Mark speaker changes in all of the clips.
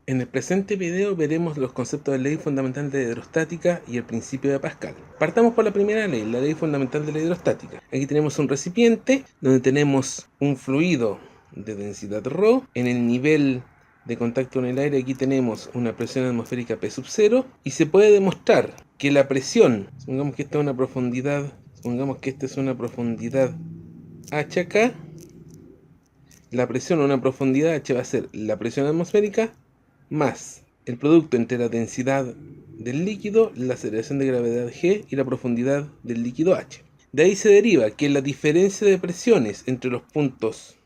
Speaker 1: En el presente video veremos los conceptos de ley fundamental de hidrostática y el principio de Pascal. Partamos por la primera ley, la ley fundamental de la hidrostática. Aquí tenemos un recipiente donde tenemos un fluido de densidad ρ. En el nivel de contacto con el aire aquí tenemos una presión atmosférica P sub 0 y se puede demostrar que la presión, supongamos que esta es una profundidad H acá, la presión a una profundidad H va a ser la presión atmosférica más el producto entre la densidad del líquido, la aceleración de gravedad G y la profundidad del líquido H. De ahí se deriva que la diferencia de presiones entre los puntos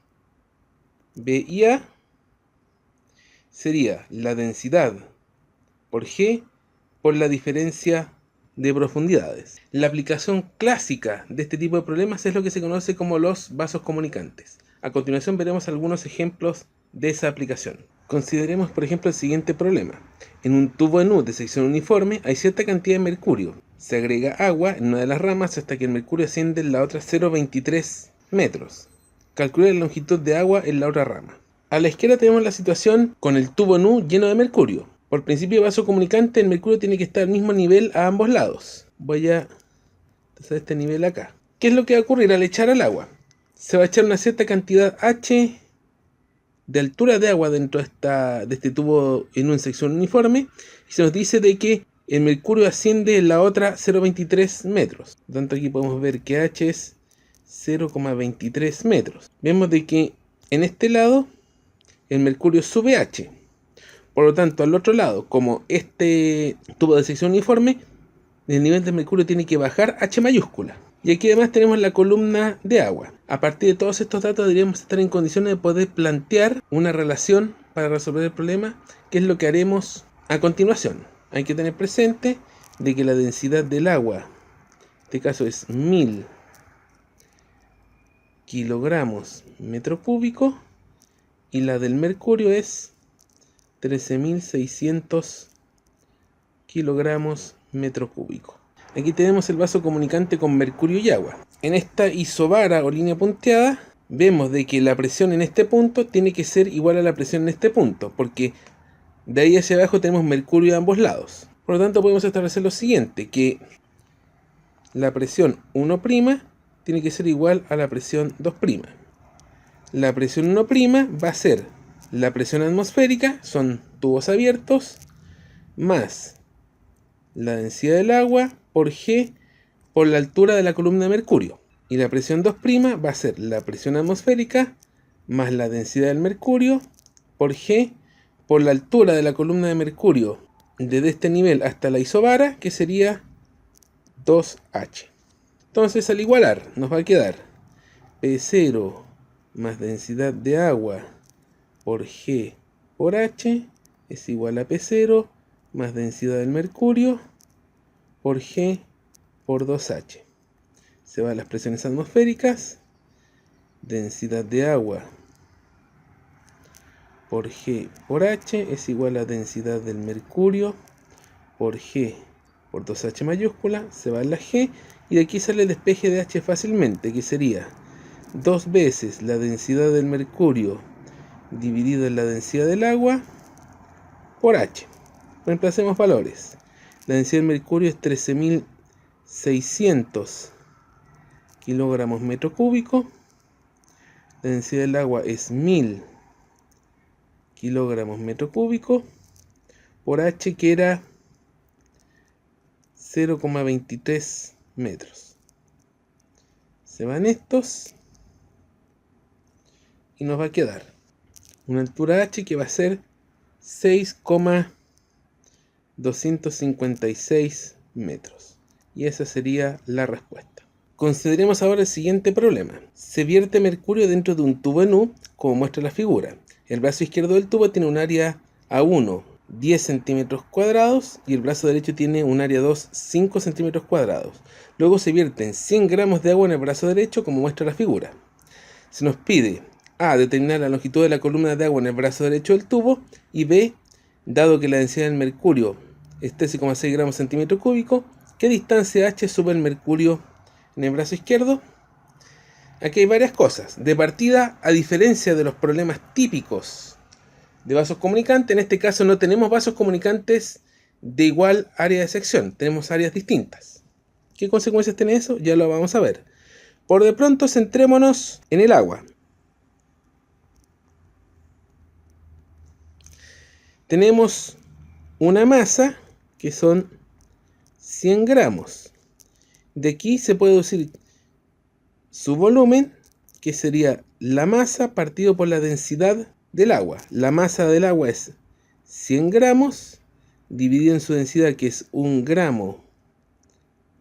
Speaker 1: B y A sería la densidad por G por la diferencia de profundidades. La aplicación clásica de este tipo de problemas es lo que se conoce como los vasos comunicantes. A continuación veremos algunos ejemplos de esa aplicación. Consideremos por ejemplo el siguiente problema. En un tubo en U de sección uniforme hay cierta cantidad de mercurio. Se agrega agua en una de las ramas hasta que el mercurio asciende en la otra 0,23 metros. Calcula la longitud de agua en la otra rama. A la izquierda tenemos la situación con el tubo en U lleno de mercurio. Por principio de vaso comunicante, el mercurio tiene que estar al mismo nivel a ambos lados. Voy a hacer este nivel acá. ¿Qué es lo que va a ocurrir al echar al agua? Se va a echar una cierta cantidad H de altura de agua dentro de este tubo en una sección uniforme y se nos dice de que el mercurio asciende en la otra 0,23 metros. Por tanto, aquí podemos ver que H es 0,23 metros. Vemos de que en este lado el mercurio sube H. Por lo tanto, al otro lado, como este tubo de sección uniforme, el nivel de mercurio tiene que bajar H mayúscula. Y aquí además tenemos la columna de agua. A partir de todos estos datos deberíamos estar en condiciones de poder plantear una relación para resolver el problema, que es lo que haremos a continuación. Hay que tener presente de que la densidad del agua, en este caso es 1000 kilogramos metro cúbico, y la del mercurio es 13.600 kilogramos metro cúbico. Aquí tenemos el vaso comunicante con mercurio y agua. En esta isobara o línea punteada vemos de que la presión en este punto tiene que ser igual a la presión en este punto, porque de ahí hacia abajo tenemos mercurio a ambos lados. Por lo tanto podemos establecer lo siguiente, que la presión 1' tiene que ser igual a la presión 2'. La presión 1' va a ser la presión atmosférica, son tubos abiertos, más la densidad del agua por G por la altura de la columna de mercurio. Y la presión 2' va a ser la presión atmosférica más la densidad del mercurio por G por la altura de la columna de mercurio desde este nivel hasta la isobara, que sería 2H. Entonces al igualar nos va a quedar P0 más densidad de agua por G por H es igual a P0 más densidad del mercurio por G por 2H. Se van las presiones atmosféricas, densidad de agua por G por H es igual a densidad del mercurio por G por 2H mayúscula, se va la G y de aquí sale el despeje de H fácilmente, que sería 2 veces la densidad del mercurio dividido en la densidad del agua por H. Reemplacemos valores. La densidad del mercurio es 13.600 kilogramos metro cúbico. La densidad del agua es 1000 kilogramos metro cúbico por H, que era 0,23 metros. Se van estos y nos va a quedar una altura H que va a ser 6,256 metros. Y esa sería la respuesta. Consideremos ahora el siguiente problema. Se vierte mercurio dentro de un tubo en U, como muestra la figura. El brazo izquierdo del tubo tiene un área A1 10 centímetros cuadrados y el brazo derecho tiene un área 2 5 centímetros cuadrados. Luego se vierten 100 gramos de agua en el brazo derecho, como muestra la figura. Se nos pide A, determinar la longitud de la columna de agua en el brazo derecho del tubo, y B, dado que la densidad del mercurio es 13,6 gramos centímetro cúbico, ¿qué distancia H sube el mercurio en el brazo izquierdo? Aquí hay varias cosas. De partida, a diferencia de los problemas típicos de vasos comunicantes. En este caso no tenemos vasos comunicantes de igual área de sección, tenemos áreas distintas. ¿Qué consecuencias tiene eso? Ya lo vamos a ver. Por de pronto centrémonos en el agua. Tenemos una masa que son 100 gramos. De aquí se puede deducir su volumen, que sería la masa partido por la densidad del agua. La masa del agua es 100 gramos dividido en su densidad, que es 1 gramo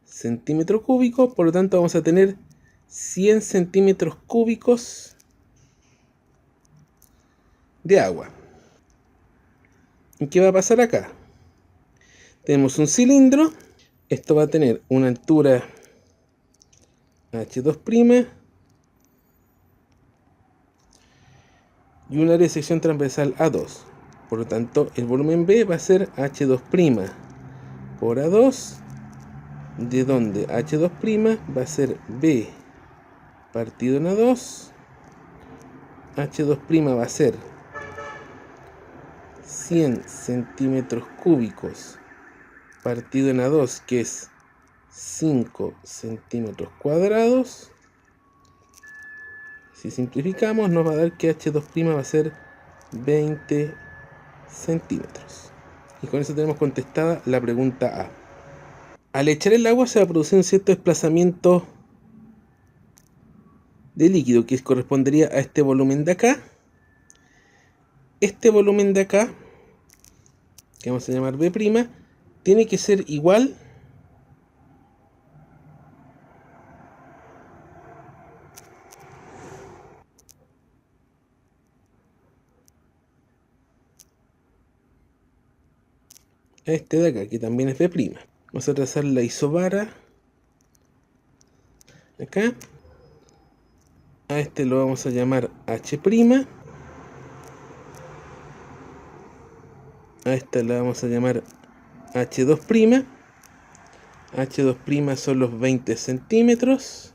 Speaker 1: centímetro cúbico. Por lo tanto vamos a tener 100 centímetros cúbicos de agua. ¿Y qué va a pasar acá? Tenemos un cilindro. Esto va a tener una altura H2' y un área de sección transversal A2. Por lo tanto, el volumen B va a ser H2' por A2, de donde H2' va a ser B partido en A2. H2' va a ser 100 centímetros cúbicos partido en A2, que es 5 centímetros cuadrados. Si simplificamos, nos va a dar que H2' va a ser 20 centímetros. Y con eso tenemos contestada la pregunta A. Al echar el agua se va a producir un cierto desplazamiento de líquido que correspondería a este volumen de acá. Este volumen de acá, que vamos a llamar B', tiene que ser igual a este de acá, que también es B'. Vamos a trazar la isobara acá. A este lo vamos a llamar H'. A esta la vamos a llamar H2'. H2' son los 20 centímetros.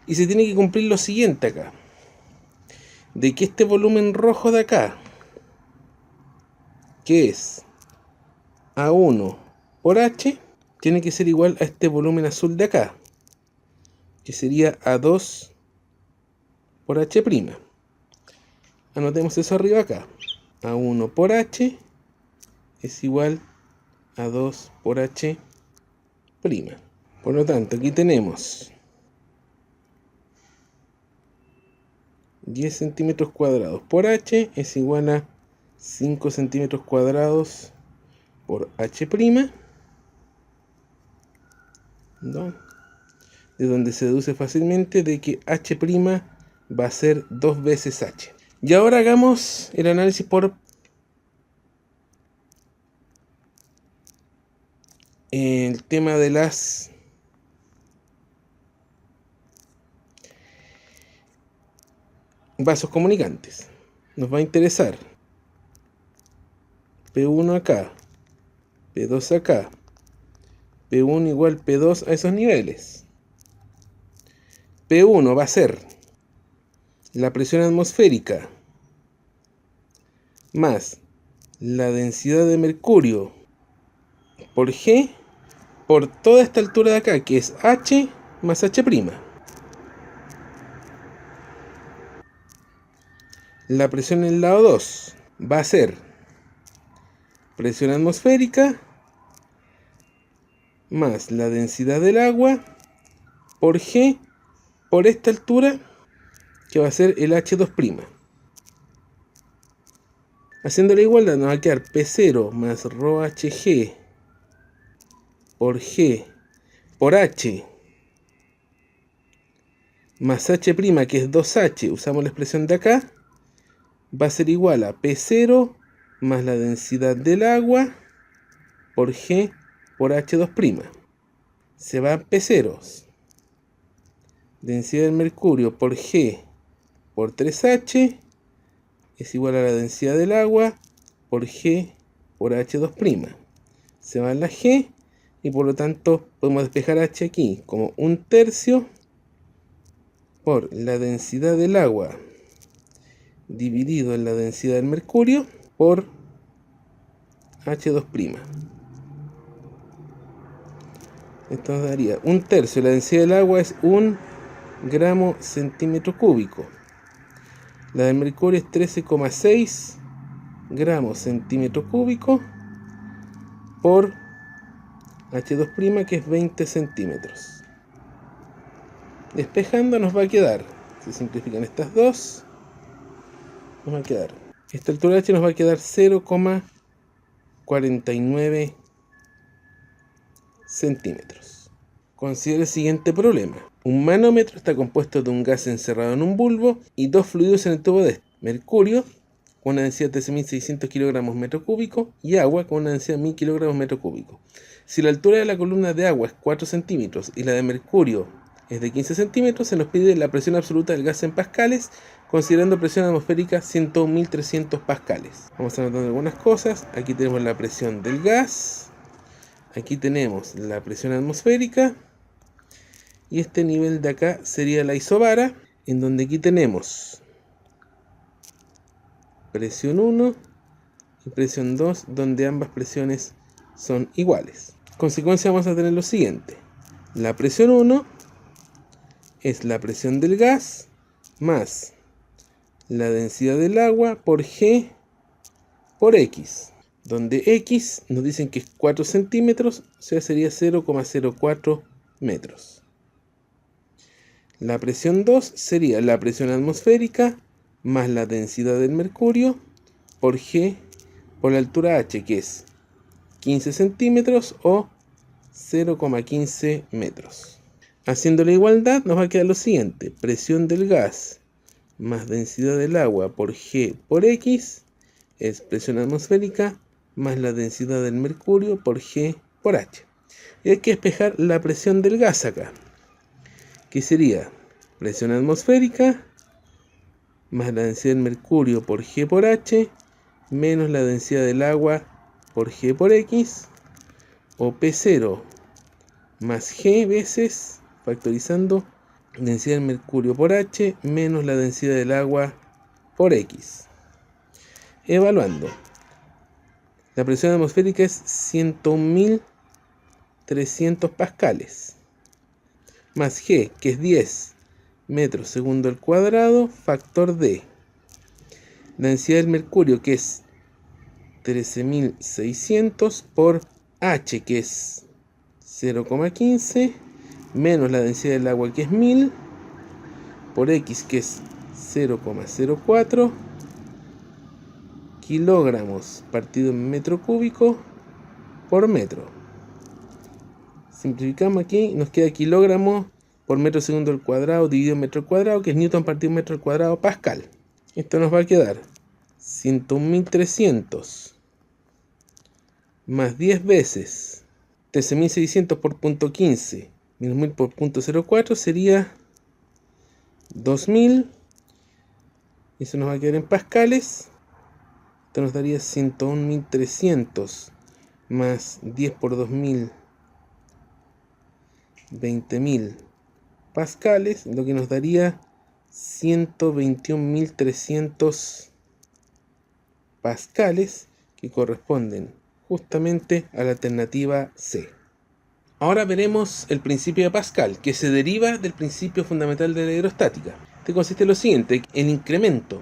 Speaker 1: Y se tiene que cumplir lo siguiente acá. De que este volumen rojo de acá, que es A1 por H, tiene que ser igual a este volumen azul de acá, que sería A2 por H'. Anotemos eso arriba acá. A1 por H es igual a 2 por H'. Por lo tanto, aquí tenemos 10 centímetros cuadrados por H es igual a 5 centímetros cuadrados por H', ¿no? De donde se deduce fácilmente de que H' va a ser 2 veces H. Y ahora hagamos el análisis por el tema de las vasos comunicantes. Nos va a interesar P1 acá, P2 acá, P1 igual P2 a esos niveles. P1 va a ser la presión atmosférica más la densidad de mercurio por G por toda esta altura de acá, que es H más H'. La presión en el lado 2 va a ser presión atmosférica más la densidad del agua por G por esta altura, que va a ser el H2'. Haciendo la igualdad nos va a quedar P0 más ρHg por G por H más H', que es 2H, usamos la expresión de acá, va a ser igual a P0 más la densidad del agua por G por H2'. Se van P0. Densidad del mercurio por G por 3H es igual a la densidad del agua por G por H2'. Se va la G y por lo tanto podemos despejar H aquí como 1/3 por la densidad del agua dividido en la densidad del mercurio por H2'. Esto nos daría 1/3. La densidad del agua es 1 gramo centímetro cúbico. La del mercurio es 13,6 gramos centímetro cúbico por H2', que es 20 centímetros. Despejando nos va a quedar, se simplifican estas dos, nos va a quedar, esta altura H nos va a quedar 0,49 centímetros. Considere el siguiente problema. Un manómetro está compuesto de un gas encerrado en un bulbo y dos fluidos en el tubo de mercurio con una densidad de 13.600 kilogramos metro cúbico y agua con una densidad de 1.000 kilogramos metro cúbico. Si la altura de la columna de agua es 4 centímetros y la de mercurio es de 15 centímetros, se nos pide la presión absoluta del gas en pascales, considerando presión atmosférica 101.300 pascales. Vamos anotando algunas cosas. Aquí tenemos la presión del gas, aquí tenemos la presión atmosférica, y este nivel de acá sería la isobara, en donde aquí tenemos presión 1 y presión 2, donde ambas presiones son iguales. En consecuencia vamos a tener lo siguiente. La presión 1 es la presión del gas más la densidad del agua por G por X, donde X nos dicen que es 4 centímetros, o sea sería 0,04 metros. La presión 2 sería la presión atmosférica más la densidad del mercurio por G por la altura H, que es 15 centímetros o 0,15 metros. Haciendo la igualdad nos va a quedar lo siguiente. Presión del gas más densidad del agua por G por X es presión atmosférica más la densidad del mercurio por G por H. Y hay que despejar la presión del gas acá, que sería presión atmosférica más la densidad del mercurio por G por H menos la densidad del agua por G por X, o P0 más G veces, factorizando, densidad del mercurio por H menos la densidad del agua por X. Evaluando, la presión atmosférica es 101.300 pascales, más G, que es 10 metros segundo al cuadrado, factor D. La densidad del mercurio, que es 13.600 por H, que es 0,15, menos la densidad del agua, que es 1000, por X, que es 0,04 kilogramos partido en metro cúbico por metro. Simplificamos aquí, nos queda kilogramos por metro segundo al cuadrado dividido en metro al cuadrado, que es newton partido metro al cuadrado pascal. Esto nos va a quedar 101.300 más 10 veces 13.600 por punto 15 menos 1000 por punto 04 sería 2000. Eso nos va a quedar en pascales. Esto nos daría 101.300 más 10 por 2000, 20.000 pascales, lo que nos daría 121.300 pascales, que corresponden justamente a la alternativa C. Ahora veremos el principio de Pascal, que se deriva del principio fundamental de la hidrostática. Este consiste en lo siguiente: el incremento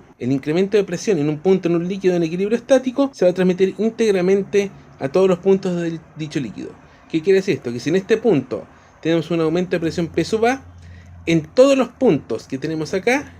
Speaker 1: de presión en un punto en un líquido en equilibrio estático se va a transmitir íntegramente a todos los puntos de dicho líquido. ¿Qué quiere decir esto? Que si en este punto tenemos un aumento de presión P sub A, en todos los puntos que tenemos acá,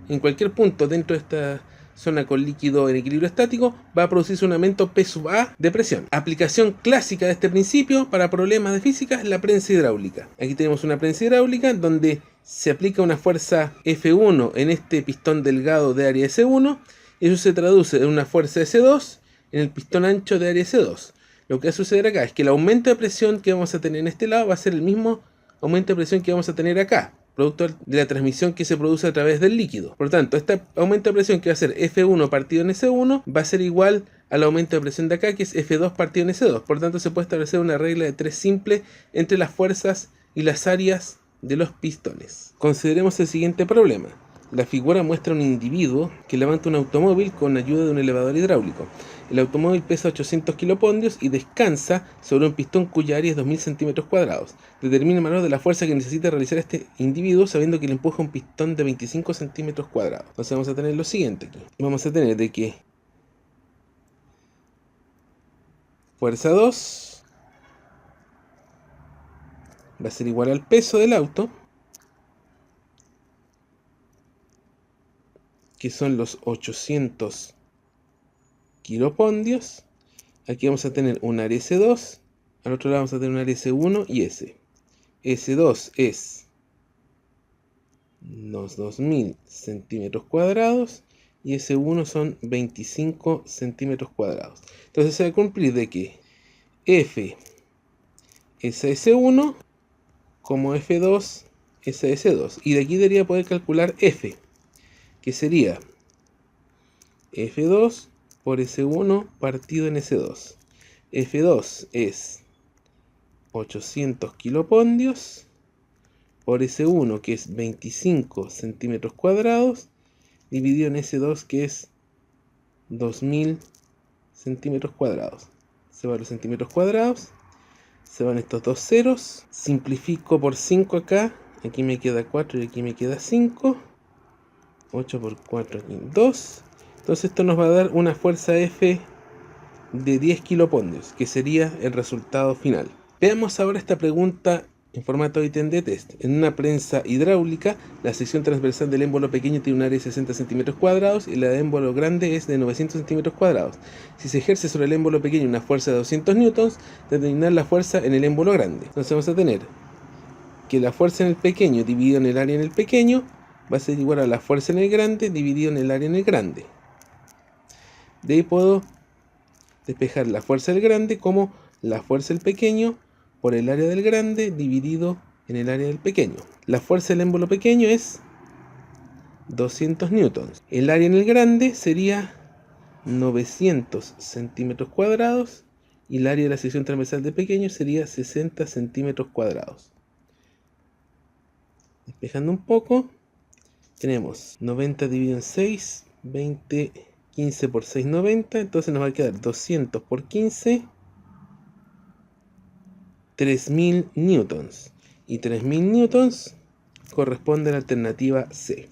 Speaker 1: en cualquier punto dentro de esta zona con líquido en equilibrio estático, va a producirse un aumento P sub A de presión. Aplicación clásica de este principio para problemas de física es la prensa hidráulica. Aquí tenemos una prensa hidráulica donde se aplica una fuerza F1 en este pistón delgado de área S1, y eso se traduce en una fuerza S2 en el pistón ancho de área S2. Lo que va a suceder acá es que el aumento de presión que vamos a tener en este lado va a ser el mismo aumento de presión que vamos a tener acá, producto de la transmisión que se produce a través del líquido. Por lo tanto, este aumento de presión que va a ser F1 partido en S1 va a ser igual al aumento de presión de acá, que es F2 partido en S2. Por lo tanto, se puede establecer una regla de 3 simple entre las fuerzas y las áreas de los pistones. Consideremos el siguiente problema. La figura muestra un individuo que levanta un automóvil con ayuda de un elevador hidráulico. El automóvil pesa 800 kilopondios y descansa sobre un pistón cuya área es 2000 centímetros cuadrados. Determina el valor de la fuerza que necesita realizar este individuo sabiendo que le empuja un pistón de 25 centímetros cuadrados. Entonces vamos a tener lo siguiente aquí. Vamos a tener de que fuerza 2 va a ser igual al peso del auto, que son los 800 kilopondios. Aquí vamos a tener un área S2, al otro lado vamos a tener un área S1 y S. S2 es los 2000 centímetros cuadrados y S1 son 25 centímetros cuadrados. Entonces se va a cumplir de que F es a S1 como F2 es a S2. Y de aquí debería poder calcular F, que sería F2 por S1 partido en S2. F2 es 800 kilopondios por S1, que es 25 centímetros cuadrados, dividido en S2, que es 2000 centímetros cuadrados. Se van los centímetros cuadrados, se van estos dos ceros, simplifico por 5 acá, aquí me queda 4 y aquí me queda 5, 8 por 4 aquí 2. Entonces esto nos va a dar una fuerza F de 10 kilopondios, que sería el resultado final. Veamos ahora esta pregunta en formato ítem de test. En una prensa hidráulica, la sección transversal del émbolo pequeño tiene un área de 60 centímetros cuadrados y la del émbolo grande es de 900 centímetros cuadrados. Si se ejerce sobre el émbolo pequeño una fuerza de 200 newtons, determinar la fuerza en el émbolo grande. Entonces vamos a tener que la fuerza en el pequeño dividido en el área en el pequeño va a ser igual a la fuerza en el grande dividido en el área en el grande. De ahí puedo despejar la fuerza del grande como la fuerza del pequeño por el área del grande dividido en el área del pequeño. La fuerza del émbolo pequeño es 200 newtons. El área en el grande sería 900 centímetros cuadrados y el área de la sección transversal del pequeño sería 60 centímetros cuadrados. Despejando un poco, tenemos 90 dividido en 6, 20, 15 por 6, 90, entonces nos va a quedar 200 por 15, 3000 newtons. Y 3000 newtons corresponde a la alternativa C.